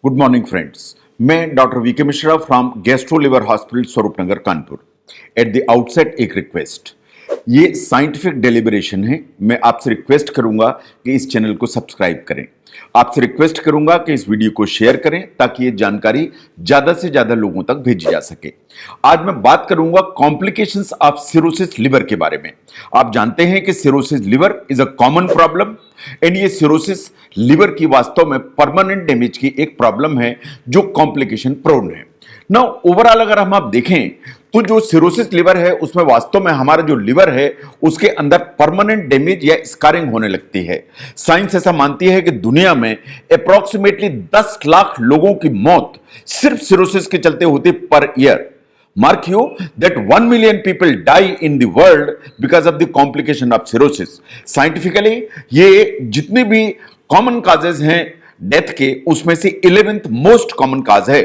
Good morning friends. मैं doctor VK Mishra from gastro liver hospital Swaroopnagar Kanpur. At the outset एक request, ये scientific deliberation है। मैं आपसे रिक्वेस्ट करूंगा कि इस चैनल को सब्सक्राइब करें। आपसे रिक्वेस्ट करूंगा कि इस वीडियो को शेयर करें ताकि ये जानकारी ज्यादा से ज्यादा लोगों तक भेजी जा सके। आज मैं बात करूंगा कॉम्प्लिकेशंस ऑफ सिरोसिस लिवर के बारे में। आप जानते हैं कि cirrhosis liver is a common problem and ये सिरोसिस लिवर की वास्तव में परमानेंट डैमेज की एक प्रॉब्लम है जो कॉम्प्लिकेशन प्रोन है। ना ओवरऑल अगर हम आप देखें तो जो सिरोसिस लिवर है उसमें वास्तव में हमारा जो लिवर है उसके अंदर परमानेंट डैमेज या स्कारिंग होने लगती है। साइंस ऐसा मानती है कि दुनिया में अप्रोक्सीमेटली 10 लाख लोगों की मौत सिर्फ सिरोसिस के चलते होती है per year. Mark you that 1 million people die in the world because of the complication of cirrhosis. Scientifically, ये जितने भी कॉमन काजेज हैं डेथ के उसमें से 11th मोस्ट कॉमन काज है।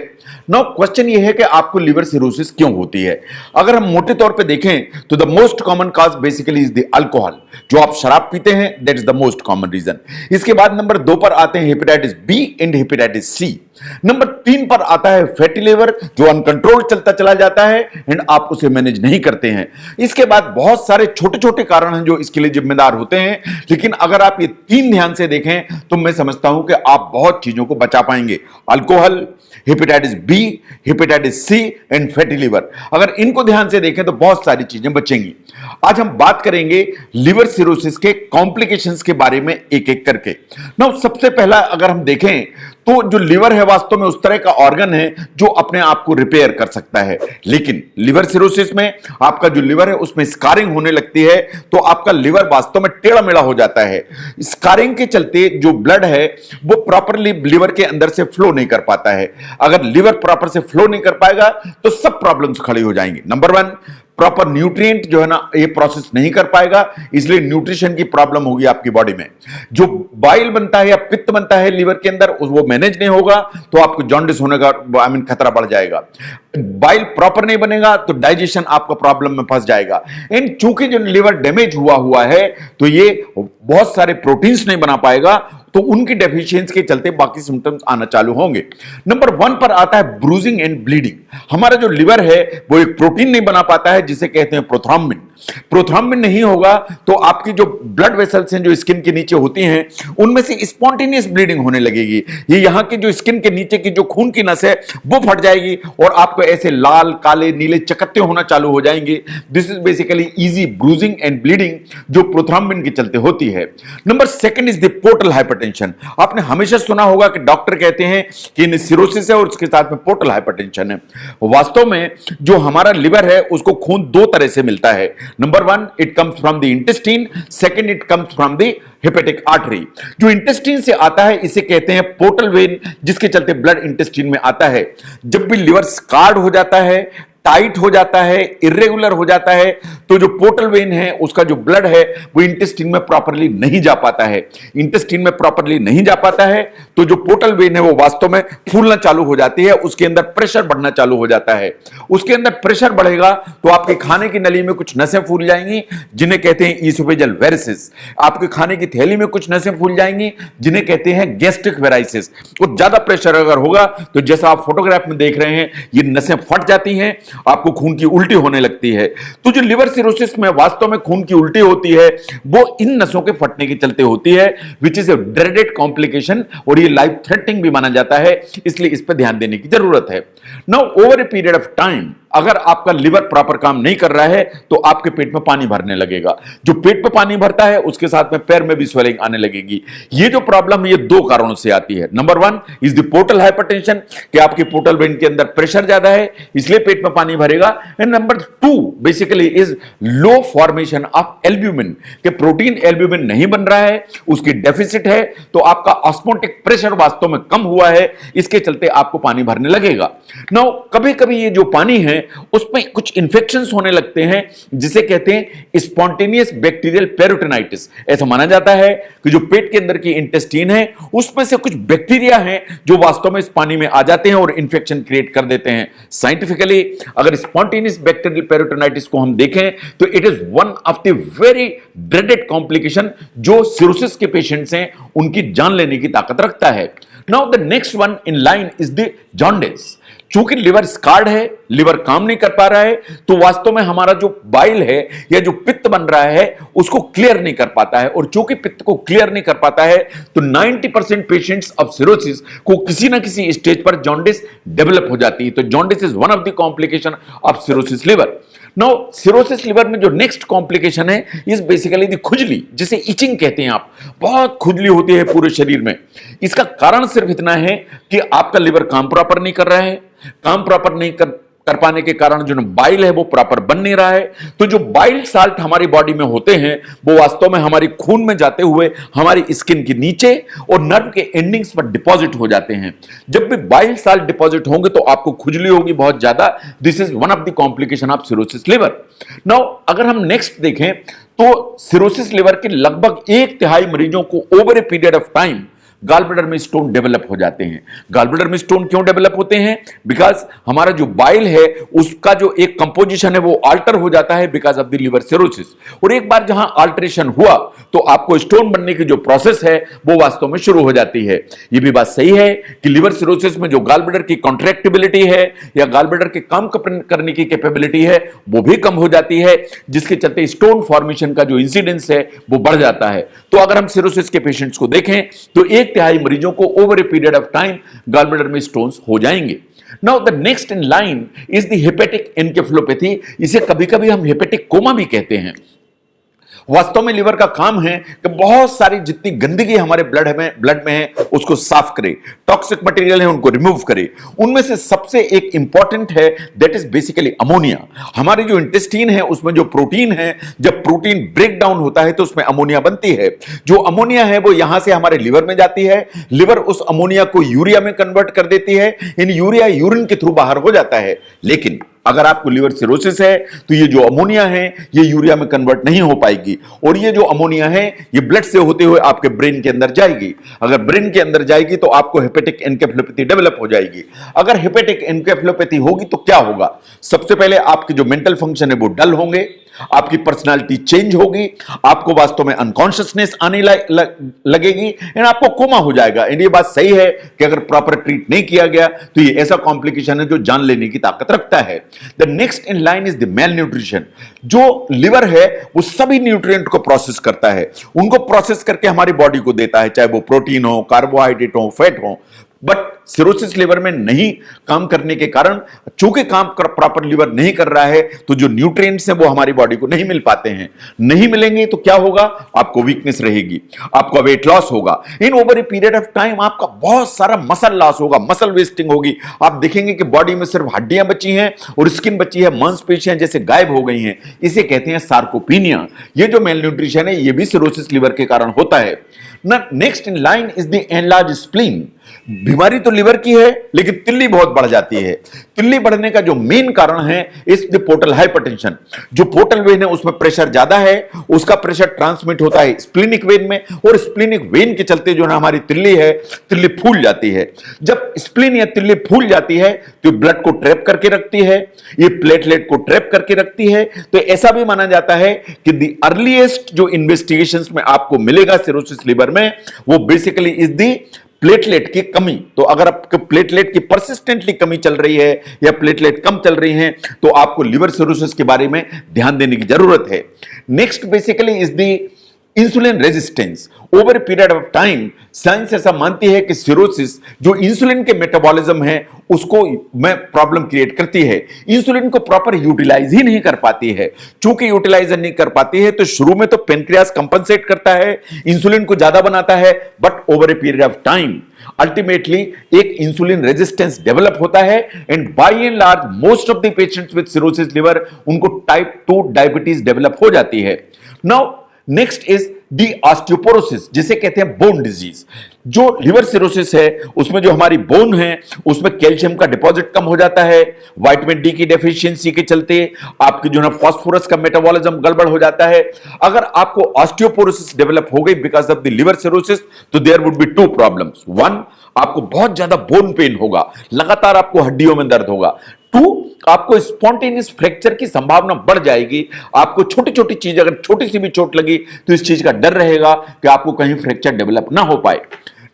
नाउ क्वेश्चन ये है कि आपको लिवर सिरोसिस क्यों होती है। अगर हम मोटे तौर पे देखें तो the most common cause basically is the alcohol. जो आप शराब पीते हैं that is the most common reason. इसके बाद नंबर 2 पर आते हैं hepatitis B and hepatitis C. Number 3 पर आता है फैटी लिवर जो अनकंट्रोल चलता चला जाता है एंड आप उसे मैनेज नहीं करते हैं। इसके बाद बहुत सारे छोटे छोटे कारण हैं जो इसके लिए जिम्मेदार होते हैं, लेकिन अगर आप ये 3 ध्यान से देखें तो मैं समझता हूं कि आप बहुत चीजों को बचा पाएंगे। Alcohol, hepatitis B, hepatitis C and fatty liver. अगर इनको ध्यान से देखें तो बहुत सारी चीजें बचेंगी। आज हम बात करेंगे लिवर सिरोसिस के कॉम्प्लिकेशंस के बारे में एक एक करके। ना सबसे पहला अगर हम देखें तो जो लिवर है वास्तव में उस तरह का ऑर्गन है जो अपने आप को रिपेयर कर सकता है, लेकिन लिवर सिरोसिस में आपका जो लिवर है उसमें स्कारिंग होने लगती है तो आपका लिवर वास्तव में टेढ़ा मेढ़ा हो जाता है। स्कारिंग के चलते जो ब्लड है वो प्रॉपरली लिवर के अंदर से फ्लो नहीं कर पाता है। अगर लिवर प्रॉपर से फ्लो नहीं कर पाएगा तो सब प्रॉब्लम्स खड़ी हो जाएंगी। नंबर 1, प्रॉपर न्यूट्रिएंट जो है ना ये प्रोसेस नहीं कर पाएगा, इसलिए न्यूट्रिशन की प्रॉब्लम होगी आपकी बॉडी में। जो बाइल बनता है या पित्त बनता है लिवर के अंदर वो मैनेज नहीं होगा तो आपको जॉन्डिस होने का खतरा बढ़ जाएगा। बाइल प्रॉपर नहीं बनेगा तो डाइजेशन आपका प्रॉब्लम में फंस जाएगा। एंड चूंकि जो लिवर डैमेज हुआ है तो ये बहुत सारे प्रोटीन्स नहीं बना पाएगा तो उनकी डेफिशिएंसी के चलते बाकी सिम्टम्स आना चालू होंगे। नंबर 1 पर आता है ब्रूजिंग एंड ब्लीडिंग। हमारा जो लिवर है वो एक प्रोटीन नहीं बना पाता है जिसे कहते हैं प्रोथ्रोम्बिन। प्रोथ्रोम्बिन नहीं होगा तो आपकी जो ब्लड वेसल्स हैं जो स्किन के नीचे होती हैं उनमें से स्पॉन्टेनियस ब्लीडिंग होने लगेगी। ये यहां की जो स्किन के नीचे की जो खून की नस है वो फट जाएगी और आपको ऐसे लाल काले नीले चकत्ते होना चालू हो जाएंगे। This is basically easy bruising and bleeding जो प्रोथ्रोम्बिन के चलते होती है। Number 2 is the portal hypertension. आपने हमेशा सुना होगा कि डॉक्टर कहते हैं कि सिरोसिस है और उसके साथ में पोर्टल हाइपरटेंशन है। वास्तव में जो हमारा लिवर है उसको खून 2 तरह से मिलता है। Number 1, it comes from the intestine, second it comes from the hepatic artery. जो इंटेस्टाइन से आता है इसे कहते हैं पोर्टल वेन, जिसके चलते ब्लड इंटेस्टाइन में आता है। जब भी लिवर स्कार्ड हो जाता है, टाइट हो जाता है, इरेगुलर हो जाता है तो जो पोर्टल वेन है उसका जो ब्लड है वो इंटेस्टाइन में प्रॉपर्ली नहीं जा पाता है। इंटेस्टाइन में प्रॉपर्ली नहीं जा पाता है तो जो पोर्टल वेन है वो वास्तव में फूलना चालू हो जाती है, उसके अंदर प्रेशर बढ़ना चालू हो जाता है। उसके अंदर प्रेशर बढ़ेगा तो आपके खाने की नली में कुछ नसें फूल जाएंगी जिन्हें कहते हैं ईसोफेजियल वेरिसेस। आपके खाने की थैली में कुछ नसें फूल जाएंगी जिन्हें कहते हैं गैस्ट्रिक वेराइसिस। तो ज्यादा प्रेशर अगर होगा तो जैसा आप फोटोग्राफ में देख रहे हैं ये नसें फट जाती हैं, आपको खून की उल्टी होने लगती है। तो जो लिवर सिरोसिस में वास्तव में खून की उल्टी होती है वो इन नसों के फटने के चलते होती है, which is a dreaded complication और ये लाइफ थ्रेटनिंग भी माना जाता है, इसलिए इस पर ध्यान देने की जरूरत है। Now over a period of time अगर आपका लिवर प्रॉपर काम नहीं कर रहा है तो आपके पेट में पानी भरने लगेगा। जो पेट में पानी भरता है उसके साथ में पैर में भी स्वेलिंग आने लगेगी। ये जो प्रॉब्लम है ये 2 कारणों से आती है। Number 1 is the portal hypertension कि आपके पोर्टल वेन के अंदर प्रेशर ज्यादा है इसलिए पेट में पानी भरेगा। And number 2 basically is low formation of albumin कि प्रोटीन एल्ब्यूमिन नहीं बन रहा है, उसकी डेफिसिट है तो आपका ऑस्मोटिक प्रेशर वास्तव में कम हुआ है, इसके चलते आपको पानी भरने लगेगा। नाउ कभी कभी ये जो पानी है उसमें कुछ इंफेक्शंस होने लगते हैं जिसे कहते हैं स्पॉन्टेनियस बैक्टीरियल पेरिटोनाइटिस। ऐसा माना जाता है कि जो पेट के अंदर की इंटेस्टाइन है उसमें से कुछ बैक्टीरिया हैं जो वास्तव में इस पानी में आ जाते हैं और इंफेक्शन क्रिएट कर देते हैं। साइंटिफिकली अगर स्पॉन्टेनियस बैक्टीरियल पेरिटोनाइटिस को हम देखें तो it is one of the very dreaded complication जो सिरोसिस के पेशेंट्स हैं उनकी जान लेने की ताकत रखता है। Now the next one in line is the jaundice. चूंकि लिवर स्कार्ड है, लिवर काम नहीं कर पा रहा है, तो वास्तव में हमारा जो बाइल है या जो पित्त बन रहा है उसको क्लियर नहीं कर पाता है, और चूंकि पित्त को क्लियर नहीं कर पाता है तो 90% पेशेंट्स ऑफ सिरोसिस को किसी ना किसी स्टेज पर जॉन्डिस डेवलप हो जाती है। तो jaundice is one of the complication of cirrhosis liver. Now cirrhosis liver में जो नेक्स्ट कॉम्प्लिकेशन है इज बेसिकली द खुजली, जिसे इचिंग कहते हैं आप। बहुत खुजली होती है पूरे शरीर में। इसका कारण सिर्फ इतना है कि आपका लिवर काम प्रॉपर नहीं कर रहा है। काम प्रॉपर नहीं कर पाने के कारण जो बाइल है वो प्रॉपर बन नहीं रहा है। तो जो बाइल साल्ट हमारी बॉडी में होते हैं वो वास्तव में हमारी खून में जाते हुए हमारी स्किन के नीचे और नर्व के एंडिंग्स पर डिपॉजिट हो जाते हैं। जब भी बाइल साल्ट डिपॉजिट होंगे तो आपको खुजली होगी बहुत ज्यादा। This is one of the complication of cirrhosis liver. Now अगर हम नेक्स्ट देखें तो सिरोसिस लिवर के लगभग 1/3 मरीजों को over a period of time gall bladder में स्टोन डेवलप हो जाते हैं। गॉल ब्लैडर में स्टोन क्यों डेवलप होते हैं? बिकॉज हमारा जो बाइल है उसका जो एक कंपोजिशन है वो अल्टर हो जाता है because of the liver cirrhosis. और एक बार जहां अल्टरेशन हुआ तो आपको स्टोन बनने की जो प्रोसेस है वो वास्तव में शुरू हो जाती है। ये भी बात सही है कि लिवर सिरोसिस में जो गॉल ब्लैडर की कॉन्ट्रैक्टिबिलिटी है या गॉल ब्लैडर के काम करने की कैपेबिलिटी है वो भी कम हो जाती है, जिसके चलते स्टोन फॉर्मेशन का जो इंसिडेंस है वो बढ़ जाता है। तो अगर हम सिरोसिस के पेशेंट्स को देखें तो 1/3 मरीजों को over a period of time gall bladder में स्टोन्स हो जाएंगे। Now the next in line is the hepatic encephalopathy. इसे कभी कभी हम हेपेटिक कोमा भी कहते हैं। वास्तव में लिवर का काम है कि बहुत सारी जितनी गंदगी हमारे ब्लड में है उसको साफ करे, टॉक्सिक मटेरियल है उनको रिमूव करे। उनमें से सबसे एक इंपॉर्टेंट है दैट इज बेसिकली अमोनिया। हमारी जो इंटेस्टाइन है उसमें जो प्रोटीन है, जब प्रोटीन ब्रेक डाउन होता है तो उसमें अमोनिया बनती है। जो अमोनिया है वो यहां से हमारे लिवर में जाती है। लिवर उस अमोनिया को यूरिया में कन्वर्ट कर देती है। इन यूरिया यूरिन के थ्रू बाहर हो जाता है। लेकिन अगर आपको लिवर सिरोसिस है तो ये जो अमोनिया है ये यूरिया में कन्वर्ट नहीं हो पाएगी, और ये जो अमोनिया है ये ब्लड से होते हुए आपके ब्रेन के अंदर जाएगी। अगर ब्रेन के अंदर जाएगी तो आपको हेपेटिक एन्केफेलोपैथी डेवलप हो जाएगी। अगर हेपेटिक एन्केफेलोपैथी होगी तो क्या होगा? सबसे पहले आपके जो मेंटल फंक्शन है वो डल होंगे, आपकी पर्सनालिटी चेंज होगी, आपको वास्तव में अनकॉन्शियसनेस आने लगेगी एंड आपको कोमा हो जाएगा। एंड ये बात सही है कि अगर प्रॉपर ट्रीट नहीं किया गया तो ये ऐसा कॉम्प्लिकेशन है जो जान लेने की ताकत रखता है। The next in line is the mail nutrition. जो लिवर है वो सभी न्यूट्रिएंट को प्रोसेस करता है, उनको प्रोसेस करके हमारी बॉडी को देता है, चाहे वो प्रोटीन हो, कार्बोहाइड्रेट हो, फैट हो। बट सिरोसिस लिवर में नहीं काम करने के कारण, चूंकि काम प्रॉपर लिवर नहीं कर रहा है तो जो न्यूट्रिएंट्स हैं वो हमारी बॉडी को नहीं मिल पाते हैं। नहीं मिलेंगे तो क्या होगा? आपको वीकनेस रहेगी, आपका वेट लॉस होगा। इन over a period of time आपका बहुत सारा मसल लॉस होगा, मसल वेस्टिंग होगी। आप देखेंगे कि बॉडी में सिर्फ हड्डियां बची हैं और स्किन बची है, मांसपेशियां जैसे गायब हो गई हैं। इसे कहते हैं सार्कोपीनिया। ये जो मेल न्यूट्रिशन है ये भी सिरोसिस लिवर के कारण होता है। Next in line is the enlarge spleen. बीमारी तो लिवर की है लेकिन तिल्ली बहुत बढ़ जाती है। तिल्ली बढ़ने का जो मेन कारण है इस द पोर्टल हाइपरटेंशन। जो पोर्टल वेन है उसमें प्रेशर ज्यादा है, उसका प्रेशर ट्रांसमिट होता है स्प्लीनिक वेन में, और स्प्लीनिक वेन के चलते जो ना हमारी तिल्ली है, तिल्ली फूल जाती है। जब स्प्लीन या तिल्ली फूल जाती है तो ब्लड को ट्रैप करके रखती है, ये प्लेटलेट को ट्रैप करके रखती है। तो ऐसा भी माना जाता है कि द अर्लीस्ट जो इन्वेस्टिगेशंस में आपको मिलेगा सिरोसिस लिवर में वो बेसिकली इज द प्लेटलेट की कमी। तो अगर आपको प्लेटलेट की परसिस्टेंटली कमी चल रही है या प्लेटलेट कम चल रही है तो आपको लिवर सिरोसिस के बारे में ध्यान देने की जरूरत है। Next basically is the insulin resistance. Over a period of time science ऐसा मानती है कि सिरोसिस जो इंसुलिन के मेटाबॉलिज्म है उसको में प्रॉब्लम क्रिएट करती है। इंसुलिन को प्रॉपर यूटिलाइज ही नहीं कर पाती है। चूंकि यूटिलाइज नहीं कर पाती है तो शुरू में तो पेनक्रियास कंपनसेट करता है, इंसुलिन को ज्यादा बनाता है, but over a period of time ultimately एक इंसुलिन रेजिस्टेंस डेवलप होता है। And by and large most of the patients with cirrhosis liver उनको टाइप 2 डायबिटीज डेवलप हो जाती है। Now next is the osteoporosis, जिसे कहते हैं बोन डिजीज। जो लिवर सिरोसिस है उसमें जो हमारी बोन है उसमें कैल्शियम का डिपॉजिट कम हो जाता है। विटामिन डी की डेफिशिएंसी के चलते आपकी जो है फास्फोरस का मेटाबॉलिज्म गड़बड़ हो जाता है। अगर आपको ऑस्टियोपोरोसिस डेवलप हो गई because of the liver cirrhosis तो देयर वुड बी 2 प्रॉब्लम्स। 1, आपको बहुत ज्यादा बोन पेन होगा, लगातार आपको हड्डियों में दर्द होगा। 2, आपको स्पॉन्टेनियस फ्रैक्चर की संभावना बढ़ जाएगी। आपको छोटी छोटी चीज, अगर छोटी सी भी चोट लगी तो इस चीज का डर रहेगा कि आपको कहीं फ्रैक्चर डेवलप ना हो पाए।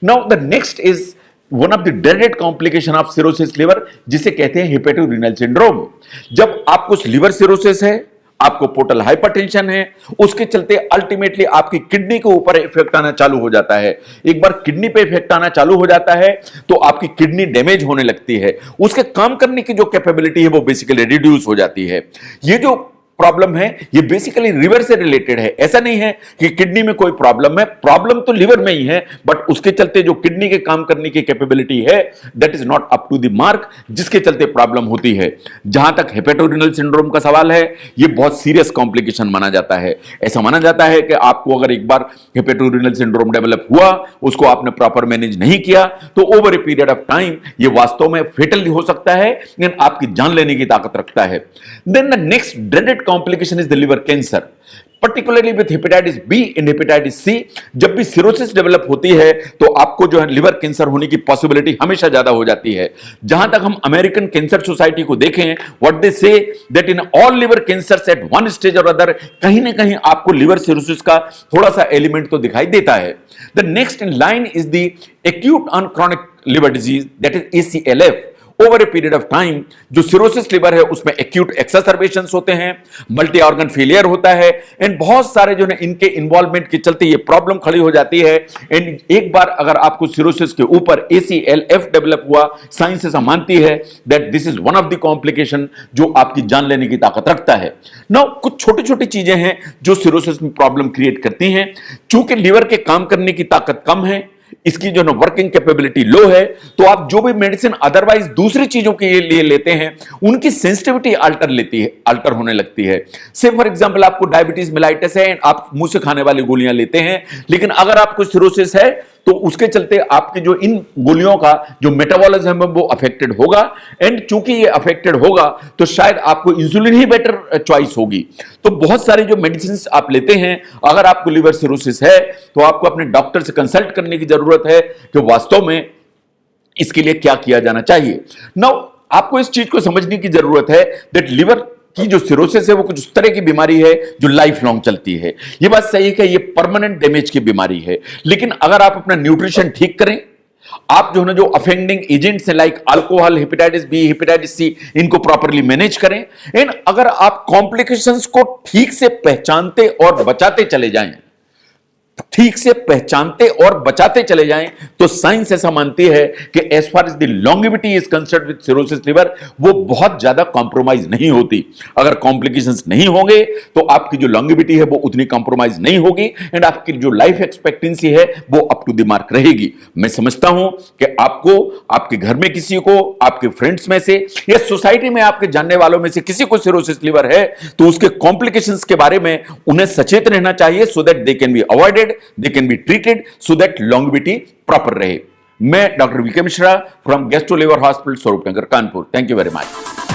Now the next is one of the dreaded complication of cirrhosis liver, जिसे कहते हैं हेपेटोरेनल सिंड्रोम। जब आपको लिवर सिरोसिस है, आपको पोर्टल हाइपरटेंशन है, उसके चलते अल्टीमेटली आपकी किडनी के ऊपर इफेक्ट आना चालू हो जाता है। एक बार किडनी पे इफेक्ट आना चालू हो जाता है तो आपकी किडनी डैमेज होने लगती है, उसके काम करने की जो कैपेबिलिटी है वो बेसिकली रिड्यूस हो जाती है। ये जो प्रॉब्लम है ये बेसिकली लिवर से रिलेटेड है। ऐसा नहीं है कि किडनी में कोई प्रॉब्लम है, प्रॉब्लम तो लिवर में ही है, बट उसके चलते जो किडनी के काम करने की कैपेबिलिटी है that is not up to the mark, जिसके चलते प्रॉब्लम होती है। जहां तक हेपेटोरेनल सिंड्रोम का सवाल है, ये बहुत सीरियस कॉम्प्लिकेशन माना जाता है। ऐसा माना जाता है कि आपको अगर एक बार हेपेटोरेनल सिंड्रोम डेवलप हुआ, उसको आपने प्रॉपर मैनेज नहीं किया, तो over a period of time ये वास्तव में फेटल हो सकता है, लेकिन आपकी जान लेने की ताकत रखता है। Then the next dreaded complication is the liver cancer, particularly with hepatitis B and hepatitis C। जब भी सिरोसिस डेवलप होती है तो आपको जो है लिवर कैंसर होने की पॉसिबिलिटी हमेशा ज्यादा हो जाती है। जहां तक हम अमेरिकन कैंसर सोसाइटी को देखें, what they say that in all liver cancers at one stage or other, कहीं ना कहीं आपको लिवर सिरोसिस का थोड़ा सा एलिमेंट तो दिखाई देता है। The next in line is the acute on chronic liver disease, that is ACLF। Over a period of time जो सिरोसिस लिवर है उसमें एक्यूट एक्सासर्बेशंस होते हैं, मल्टी ऑर्गन फेलियर होता है, एंड बहुत सारे जो है इनके इन्वॉल्वमेंट के चलते ये प्रॉब्लम खड़ी हो जाती है। एंड एक बार अगर आपको सिरोसिस के ऊपर ACLF डेवलप हुआ, साइंस ऐसा मानती है that this is one of the complication जो आपकी जान लेने की ताकत रखता है। नाउ कुछ छोटी छोटी चीजें हैं जो सिरोसिस में प्रॉब्लम क्रिएट करती हैं। चूंकि लिवर के काम करने की ताकत कम है, इसकी जो वर्किंग कैपेबिलिटी लो है, तो आप जो भी मेडिसिन अदरवाइज दूसरी चीजों के लिए लेते हैं उनकी सेंसिटिविटी अल्टर होने लगती है। से फॉर एग्जांपल आपको डायबिटीज मेलाइटिस है, आप मुंह से खाने वाली गोलियां लेते हैं, लेकिन अगर आपको सिरोसिस है तो उसके चलते आपके जो इन गोलियों का जो मेटाबॉलिज्म है वो अफेक्टेड होगा, एंड चूंकि ये अफेक्टेड होगा तो शायद आपको इंसुलिन ही बेटर चॉइस होगी। तो बहुत सारे जो मेडिसिन आप लेते हैं, अगर आपको लिवर सिरोसिस है तो आपको अपने डॉक्टर से कंसल्ट करने की जरूरत है कि वास्तव में इसके लिए क्या किया जाना चाहिए। नाउ आपको इस चीज को समझने की जरूरत है दैट लिवर की जो सिरोसिस है वो कुछ उस तरह की बीमारी है जो लाइफ लॉन्ग चलती है। ये बात सही है कि ये परमानेंट डैमेज की बीमारी है, लेकिन अगर आप अपना न्यूट्रिशन ठीक करें, आप जो है ना जो अफेंडिंग एजेंट्स हैं like alcohol, hepatitis B, hepatitis C, इनको प्रॉपरली मैनेज करें, एंड अगर आप कॉम्प्लिकेशंस को ठीक से पहचानते और बचाते चले जाएं, ठीक से पहचानते और बचाते चले जाएं, तो साइंस ऐसा मानती है कि as far as the longevity is concerned with cirrhosis liver, वो बहुत ज्यादा कॉम्प्रोमाइज नहीं होती। अगर कॉम्प्लिकेशंस नहीं होंगे तो आपकी जो लॉन्गेविटी है वो उतनी कॉम्प्रोमाइज नहीं होगी, एंड आपकी जो लाइफ एक्सपेक्टेंसी है वो अप टू द मार्क रहेगी। मैं समझता हूं कि आपको, आपके घर में किसी को, आपके फ्रेंड्स में से या सोसाइटी में आपके जानने वालों में से किसी को सिरोसिस लिवर है तो उसके कॉम्प्लिकेशंस के बारे में उन्हें सचेत रहना चाहिए, so that they can be avoided, they can be treated so that longevity proper रहे। मैं doctor VK Mishra from gastro liver hospital Swaroopnagar Kanpur. Thank you very much.